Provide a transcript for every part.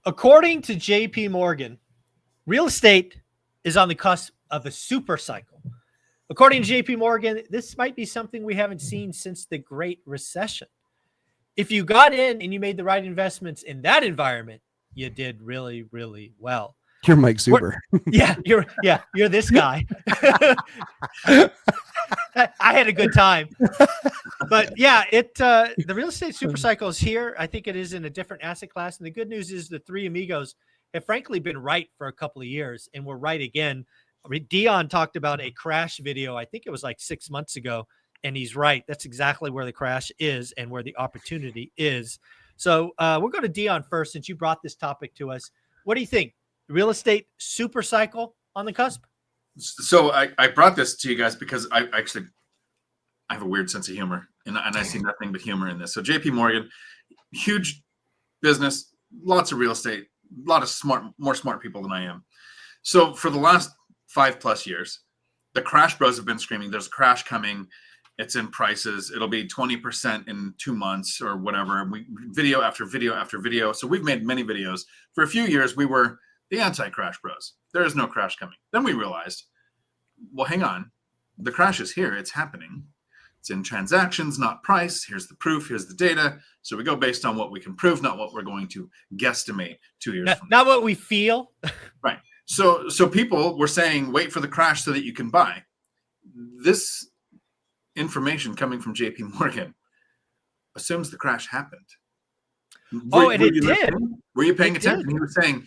According to JP Morgan, real estate is on the cusp of a super cycle. According to JP Morgan, this might be something we haven't seen since the Great Recession. If you got in and you made the right investments in that environment, you did really, really well. You're Mike Zuber. You're this guy. I had a good time. But yeah, the real estate super cycle is here. I think it is in a different asset class. And the good news is the three amigos have frankly been right for a couple of years, and we're right again. Dion talked about a crash video. I think it was like 6 months ago, and he's right. That's exactly where the crash is and where the opportunity is. So we'll go to Dion first, since you brought this topic to us. What do you think? Real estate super cycle on the cusp? So I brought this to you guys because I have a weird sense of humor, and I see nothing but humor in this. So JP Morgan, huge business, lots of real estate, a lot of more smart people than I am. So for the last 5+ years, the crash bros have been screaming, there's a crash coming. It's in prices. It'll be 20% in 2 months or whatever. Video after video after video. So we've made many videos. For a few years, we were the anti-crash bros. There is no crash coming. Then we realized, well, hang on. The crash is here. It's happening. It's in transactions, not price. Here's the proof. Here's the data. So we go based on what we can prove, not what we're going to guesstimate 2 years from now. Not what we feel. Right. So people were saying, wait for the crash so that you can buy. This information coming from JP Morgan assumes the crash happened. And it did. Were you paying attention? He was saying,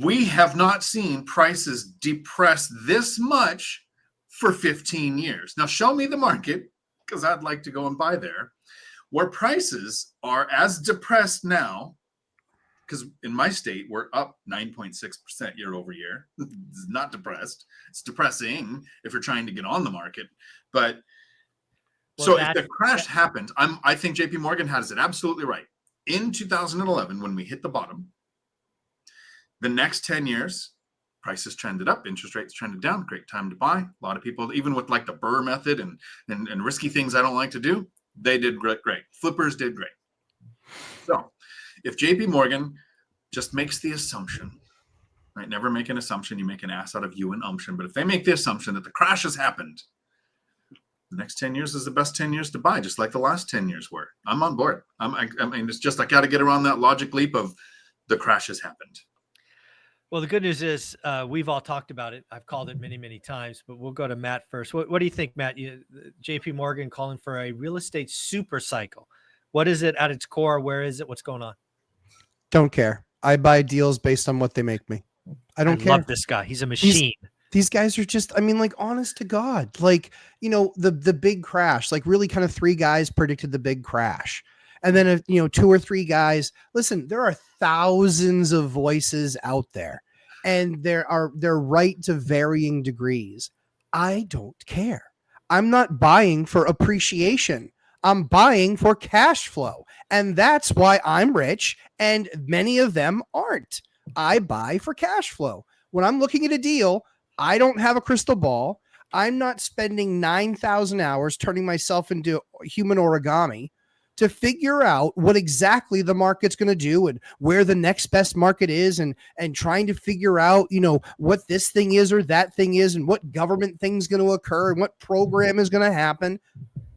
we have not seen prices depress this much for 15 years. Now show me the market, because I'd like to go and buy there, where prices are as depressed now, because in my state, we're up 9.6% year over year. It's not depressed. It's depressing if you're trying to get on the market. But so if the crash happened, I think JP Morgan has it absolutely right. In 2011, when we hit the bottom, the next 10 years, prices trended up, interest rates trended down. Great time to buy. A lot of people, even with like the Burr method and risky things I don't like to do, they did great. Flippers did great. So if JP Morgan just makes the assumption, right? Never make an assumption. You make an ass out of you and umption. But if they make the assumption that the crash has happened, the next 10 years is the best 10 years to buy, just like the last 10 years were. I'm on board. I mean, it's just I got to get around that logic leap of the crash has happened. Well, the good news is we've all talked about it. I've called it many, many times, but we'll go to Matt first. What do you think, Matt? JP Morgan calling for a real estate super cycle. What is it at its core? Where is it? What's going on? Don't care. I buy deals based on what they make me. I don't care. Love this guy. He's a machine. These guys are just, I mean, like, honest to God, like, you know, the big crash, like really kind of 3 guys predicted the big crash. And then, 2 or 3 guys, listen, there are thousands of voices out there, and they're right to varying degrees. I don't care. I'm not buying for appreciation. I'm buying for cash flow. And that's why I'm rich, and many of them aren't. I buy for cash flow. When I'm looking at a deal, I don't have a crystal ball. I'm not spending 9,000 hours turning myself into human origami to figure out what exactly the market's going to do and where the next best market is, and trying to figure out, what this thing is or that thing is, and what government thing's going to occur and what program is going to happen.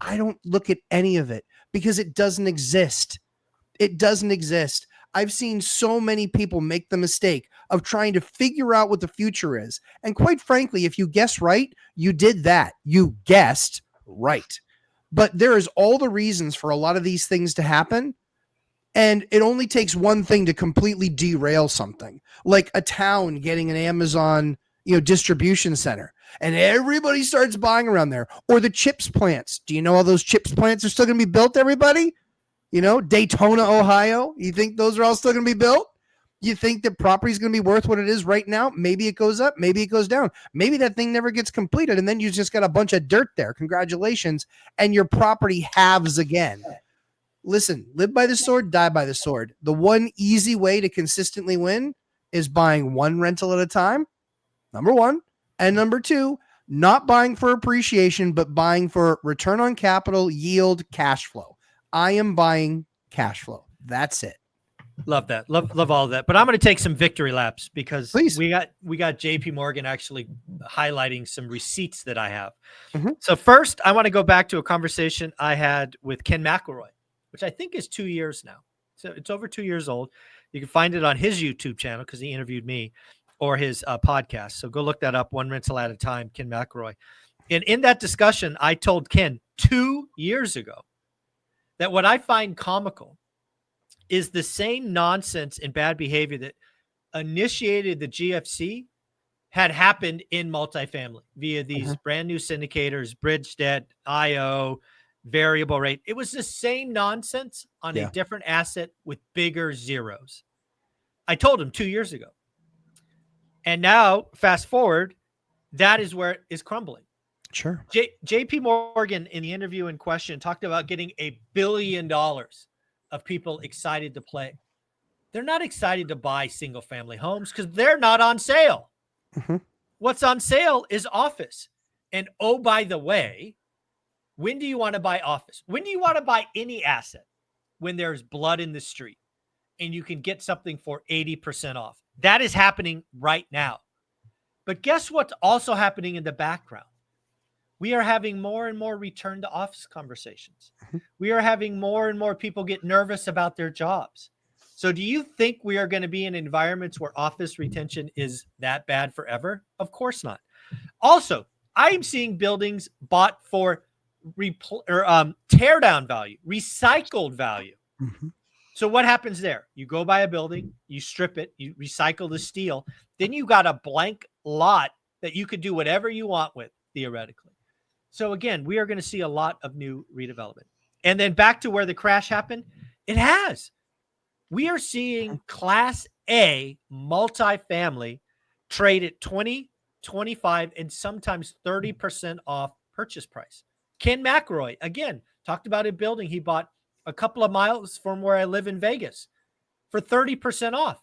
I don't look at any of it because it doesn't exist. It doesn't exist. I've seen so many people make the mistake of trying to figure out what the future is. And quite frankly, if you guess right, you did that. You guessed right. But there is all the reasons for a lot of these things to happen. And it only takes one thing to completely derail something, like a town getting an Amazon, distribution center, and everybody starts buying around there. Or the chips plants. Do you know all those chips plants are still going to be built, everybody? Daytona, Ohio. You think those are all still going to be built? You think that property is going to be worth what it is right now? Maybe it goes up. Maybe it goes down. Maybe that thing never gets completed, and then you just got a bunch of dirt there. Congratulations. And your property halves again. Listen, live by the sword, die by the sword. The one easy way to consistently win is buying one rental at a time, number one. And number two, not buying for appreciation, but buying for return on capital, yield, cash flow. I am buying cash flow. That's it. Love that. Love all of that. But I'm going to take some victory laps because Please. we got JP Morgan actually highlighting some receipts that I have. Mhm. So first, I want to go back to a conversation I had with Ken McElroy, which I think is 2 years now. So it's over 2 years old. You can find it on his YouTube channel because he interviewed me, or his podcast. So go look that up, One Rental at a Time, Ken McElroy. And in that discussion, I told Ken 2 years ago that what I find comical is the same nonsense and bad behavior that initiated the GFC had happened in multifamily via these brand new syndicators, bridge debt, IO, variable rate. It was the same nonsense on a different asset with bigger zeros. I told him 2 years ago. And now, fast forward, that is where it is crumbling. Sure. JP Morgan, in the interview in question, talked about getting $1 billion of people excited to play. They're not excited to buy single family homes because they're not on sale. What's on sale is office. And oh, by the way, when do you want to buy office? When do you want to buy any asset? When there's blood in the street and you can get something for 80% off. That is happening right now. But guess what's also happening in the background? We are having more and more return to office conversations. We are having more and more people get nervous about their jobs. So do you think we are going to be in environments where office retention is that bad forever? Of course not. Also, I am seeing buildings bought for tear down value, recycled value. So what happens there? You go buy a building, you strip it, you recycle the steel, then you got a blank lot that you could do whatever you want with, theoretically. So again, we are going to see a lot of new redevelopment. And then back to where the crash happened, it has. We are seeing Class A multifamily trade at 20, 25, and sometimes 30% off purchase price. Ken McElroy, again, talked about a building he bought a couple of miles from where I live in Vegas for 30% off.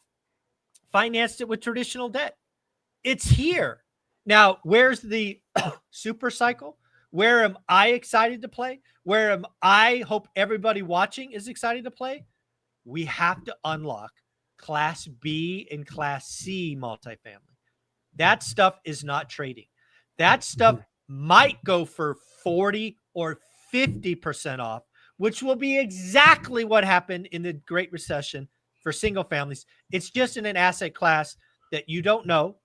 Financed it with traditional debt. It's here. Now, where's the super cycle? Where am I excited to play? Where am I hope everybody watching is excited to play? We have to unlock Class B and Class C multifamily. That stuff is not trading. That stuff might go for 40 or 50% off, which will be exactly what happened in the Great Recession for single families. It's just in an asset class that you don't know.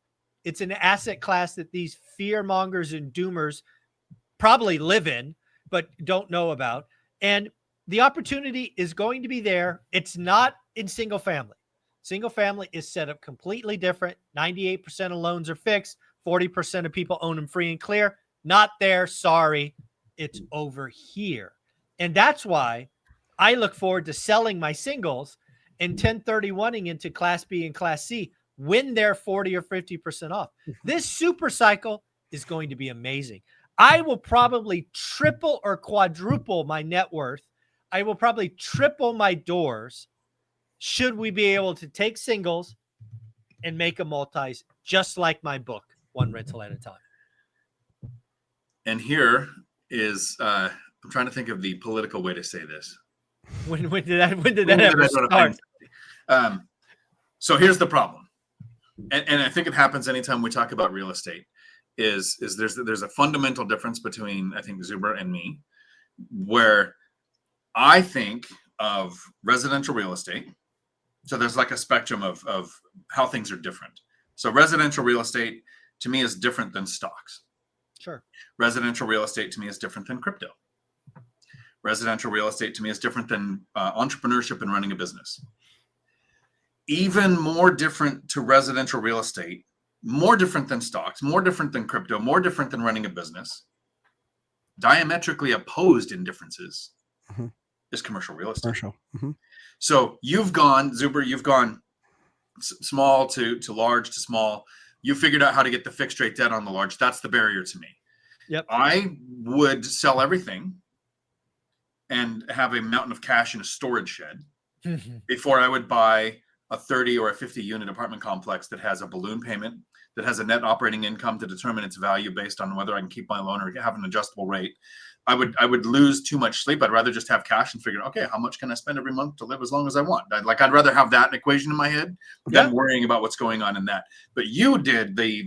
It's an asset class that these fear mongers and doomers probably live in, but don't know about. And the opportunity is going to be there. It's not in single family. Single family is set up completely different. 98% of loans are fixed. 40% of people own them free and clear. Not there. Sorry. It's over here. And that's why I look forward to selling my singles and 1031ing into Class B and Class C when they're 40 or 50% off. This super cycle is going to be amazing. I will probably triple or quadruple my net worth. I will probably triple my doors should we be able to take singles and make a multis, just like my book, One Rental at a Time. And here is, I'm trying to think of the political way to say this. When did that ever start? So here's the problem. And I think it happens anytime we talk about real estate is there's a fundamental difference between, I think, Zuber and me, where I think of residential real estate. So there's like a spectrum of how things are different. So residential real estate to me is different than stocks. Sure. Residential real estate to me is different than crypto. Residential real estate to me is different than entrepreneurship and running a business. Even more different to residential real estate, more different than stocks, more different than crypto, more different than running a business, diametrically opposed in differences is commercial real estate. So you've gone, Zuber, you've gone small to large to small. You figured out how to get the fixed rate debt on the large. That's the barrier to me. Yep. I would sell everything and have a mountain of cash in a storage shed before I would buy a 30 or a 50 unit apartment complex that has a balloon payment, that has a net operating income to determine its value based on whether I can keep my loan or have an adjustable rate, I would lose too much sleep. I'd rather just have cash and figure, okay, how much can I spend every month to live as long as I want? I'd rather have that equation in my head than worrying about what's going on in that. But you did the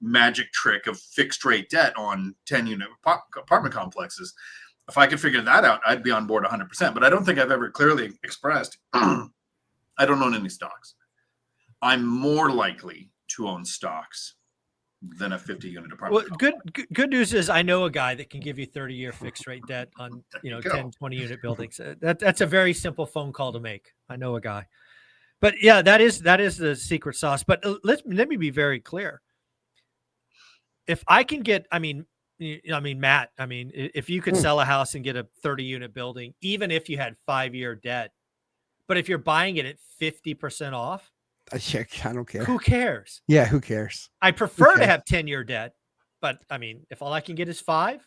magic trick of fixed rate debt on 10-unit apartment complexes. If I could figure that out, I'd be on board 100%. But I don't think I've ever clearly expressed I don't own any stocks. I'm more likely to own stocks than a 50-unit apartment. Well, good news is I know a guy that can give you 30-year fixed rate debt on 10, 20-unit buildings. That's a very simple phone call to make. I know a guy. But yeah, that is the secret sauce. But let me be very clear. If I can get, Matt, if you could sell a house and get a 30-unit building, even if you had 5-year debt, but if you're buying it at 50% off, I don't care. Who cares? Yeah, who cares? I prefer to have 10-year debt, but if all I can get is 5,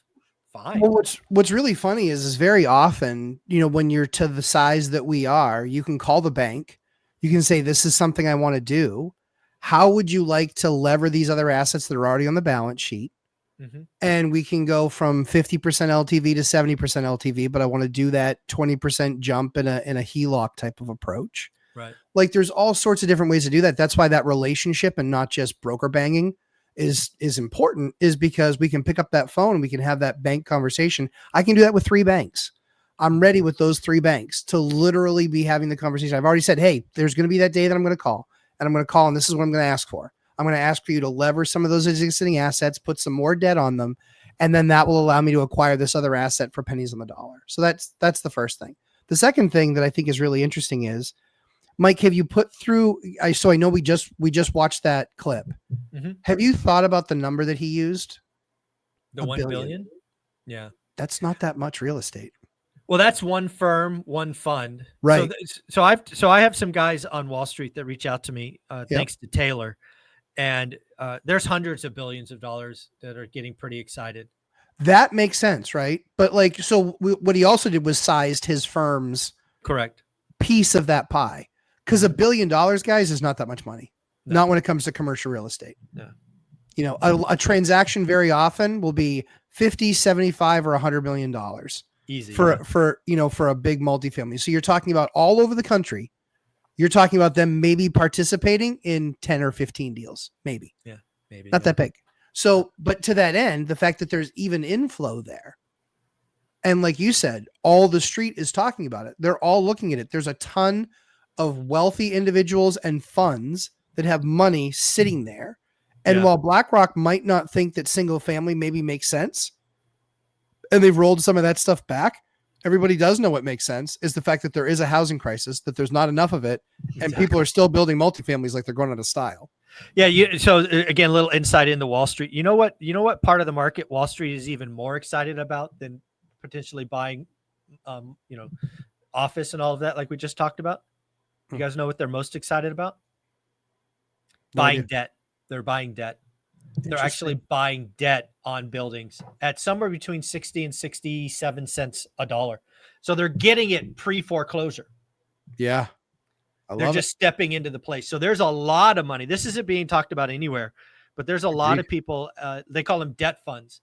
fine. Well, what's really funny is very often, when you're to the size that we are, you can call the bank. You can say, this is something I want to do. How would you like to lever these other assets that are already on the balance sheet? Mm-hmm. And we can go from 50% LTV to 70% LTV, but I want to do that 20% jump in a HELOC type of approach. Right. Like there's all sorts of different ways to do that. That's why that relationship and not just broker banging is important, is because we can pick up that phone and we can have that bank conversation. I can do that with 3 banks. I'm ready with those 3 banks to literally be having the conversation. I've already said, hey, there's going to be that day that I'm going to call, and I'm going to call, and this is what I'm going to ask for. I'm going to ask for you to lever some of those existing assets, put some more debt on them, and then that will allow me to acquire this other asset for pennies on the dollar. So that's the first thing. The second thing that I think is really interesting is, Mike, have you put through? I know we just watched that clip. Mm-hmm. Have you thought about the number that he used? The $1 billion? Yeah, that's not that much real estate. Well, that's one firm, one fund, right? So I have some guys on Wall Street that reach out to me, thanks to Taylor, and there's hundreds of billions of dollars that are getting pretty excited. That makes sense, right? But what he also did was sized his firm's correct piece of that pie. Because $1 billion, guys, is not that much money. No. Not when it comes to commercial real estate. No. A transaction very often will be 50, 75, or $100 million. Easy. For a big multifamily. So you're talking about all over the country. You're talking about them maybe participating in 10 or 15 deals. Maybe. Yeah. Maybe. Not that big. So, but to that end, the fact that there's even inflow there. And like you said, all the street is talking about it. They're all looking at it. There's a ton of wealthy individuals and funds that have money sitting there. And while BlackRock might not think that single family maybe makes sense, and they've rolled some of that stuff back, everybody does know what makes sense is the fact that there is a housing crisis, that there's not enough of it, and people are still building multifamilies like they're going out of style. Yeah. So again, a little insight into Wall Street. You know what part of the market Wall Street is even more excited about than potentially buying, office and all of that, like we just talked about? You guys know what they're most excited about? Buying debt. They're buying debt. They're actually buying debt on buildings at somewhere between 60 and 67 cents a dollar. So they're getting it pre-foreclosure. Yeah. They're just stepping into the place. So there's a lot of money. This isn't being talked about anywhere, but there's a lot of people, they call them debt funds.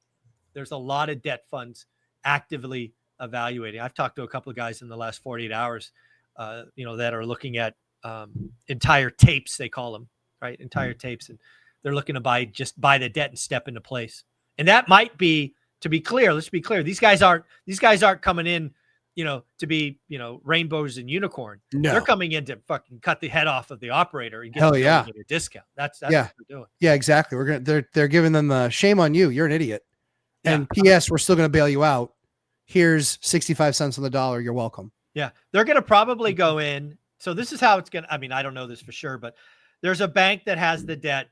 There's a lot of debt funds actively evaluating. I've talked to a couple of guys in the last 48 hours, that are looking at entire tapes, they call them, right? Entire tapes. And they're looking to buy the debt and step into place. And that might be, to be clear, let's be clear. These guys aren't coming in, to be, rainbows and unicorn. No. They're coming in to fucking cut the head off of the operator and get a discount. That's what they're doing. Yeah, exactly. They're giving them the shame on you. You're an idiot. And P.S. we're still going to bail you out. Here's 65 cents on the dollar. You're welcome. Yeah. They're going to probably go in. So this is how it's going to, I don't know this for sure, but there's a bank that has the debt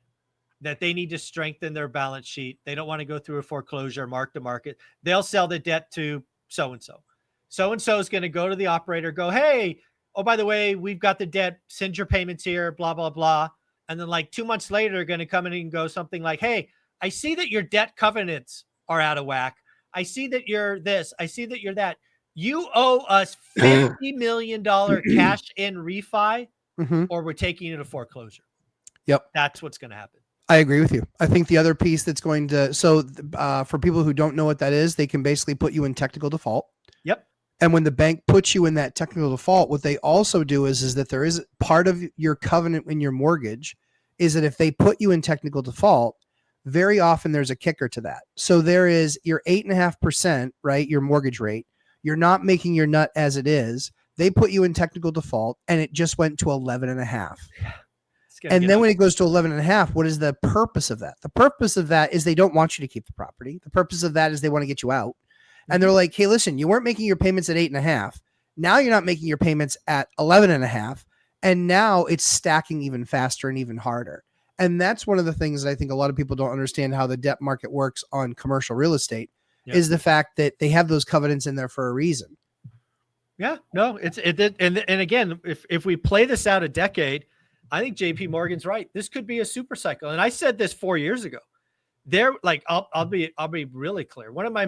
that they need to strengthen their balance sheet. They don't want to go through a foreclosure, mark to market. They'll sell the debt to so-and-so. So-and-so is going to go to the operator, go, hey, oh, by the way, we've got the debt. Send your payments here, blah, blah, blah. And then 2 months later, they're going to come in and go something like, hey, I see that your debt covenants are out of whack. I see that you're this. I see that you're that. You owe us $50 million cash in refi, or we're taking you to foreclosure. Yep. That's what's going to happen. I agree with you. I think the other piece that's going to, for people who don't know what that is, they can basically put you in technical default. Yep. And when the bank puts you in that technical default, what they also do is that there is part of your covenant in your mortgage is that if they put you in technical default, very often there's a kicker to that. So there is your 8.5%, right? Your mortgage rate. You're not making your nut as it is. They put you in technical default and it just went to 11.5. And then when it goes to 11.5, what is the purpose of that? The purpose of that is they don't want you to keep the property. The purpose of that is they want to get you out. And they're like, hey, listen, you weren't making your payments at 8.5. Now you're not making your payments at 11.5. And now it's stacking even faster and even harder. And that's one of the things that I think a lot of people don't understand how the debt market works on commercial real estate is the fact that they have those covenants in there for a reason. Yeah, no, and again, if we play this out a decade, I think JP Morgan's right. This could be a super cycle. And I said this 4 years ago. I'll be really clear. One of my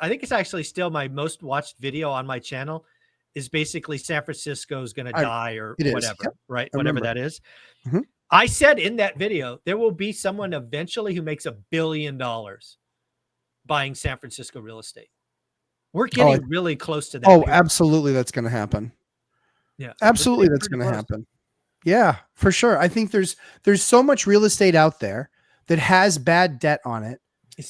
I think it's actually still my most watched video on my channel is basically San Francisco is going to die or whatever, yep. right? I Whatever remember. that is. Mm-hmm. I said in that video, there will be someone eventually who makes $1 billion buying San Francisco real estate. We're getting really close to that. Oh, absolutely. That's going to happen. Yeah, absolutely. That's going to happen. Yeah, for sure. I think there's so much real estate out there that has bad debt on it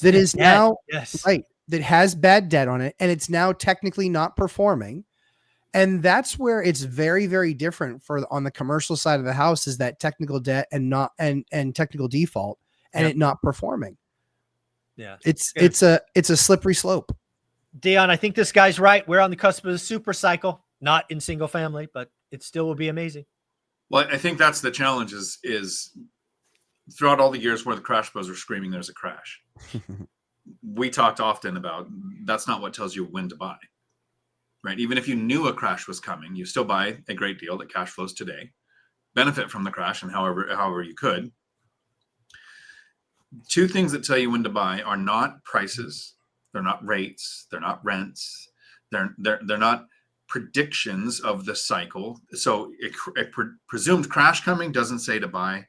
that is now right. That has bad debt on it. And it's now technically not performing. And that's where it's very, very different on the commercial side of the house is that technical debt and technical default and it not performing. Yeah. It's a slippery slope. Dion, I think this guy's right. We're on the cusp of a super cycle, not in single family, but it still will be amazing. Well, I think that's the challenge is throughout all the years where the crash bros are screaming, there's a crash. We talked often about that's not what tells you when to buy, right? Even if you knew a crash was coming, you still buy a great deal that cash flows today, benefit from the crash and however you could. Two things that tell you when to buy are not prices. They're not rates. They're not rents. They're not predictions of the cycle. So a presumed crash coming doesn't say to buy,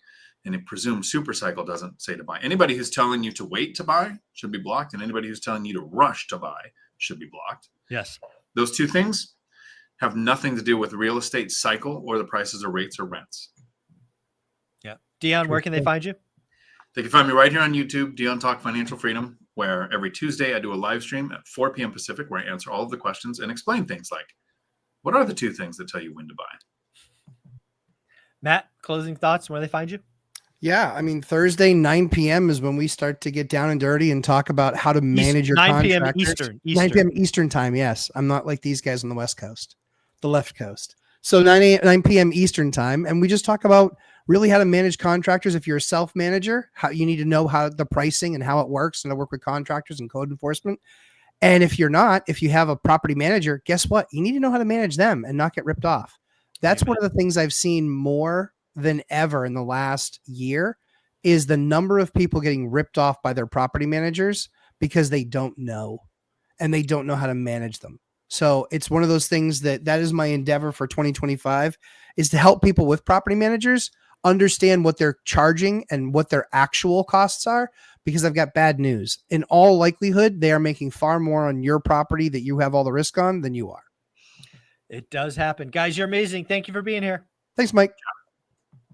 and a presumed super cycle doesn't say to buy. Anybody who's telling you to wait to buy should be blocked, and anybody who's telling you to rush to buy should be blocked. Yes. Those two things have nothing to do with real estate cycle or the prices or rates or rents. Yeah. Dion, where can they find you? They can find me right here on YouTube, Dion Talk Financial Freedom, where every Tuesday I do a live stream at 4 p.m. Pacific where I answer all of the questions and explain things like, what are the two things that tell you when to buy? Matt, closing thoughts, where they find you? Yeah, I mean, Thursday, 9 p.m. is when we start to get down and dirty and talk about how to manage your 9 p.m. Eastern. 9 p.m. Eastern time, yes. I'm not like these guys on the West Coast, the left coast. So 9 p.m. Eastern time, and we just talk about really how to manage contractors. If you're a self-manager, how you need to know how the pricing and how it works and to work with contractors and code enforcement. And if you're not, if you have a property manager, guess what? You need to know how to manage them and not get ripped off. That's one of the things I've seen more than ever in the last year is the number of people getting ripped off by their property managers because they don't know and they don't know how to manage them. So it's one of those things that is my endeavor for 2025 is to help people with property managers understand what they're charging and what their actual costs are, because I've got bad news. In all likelihood, they are making far more on your property that you have all the risk on than you are. It does happen. Guys, you're amazing. Thank you for being here. Thanks, Mike.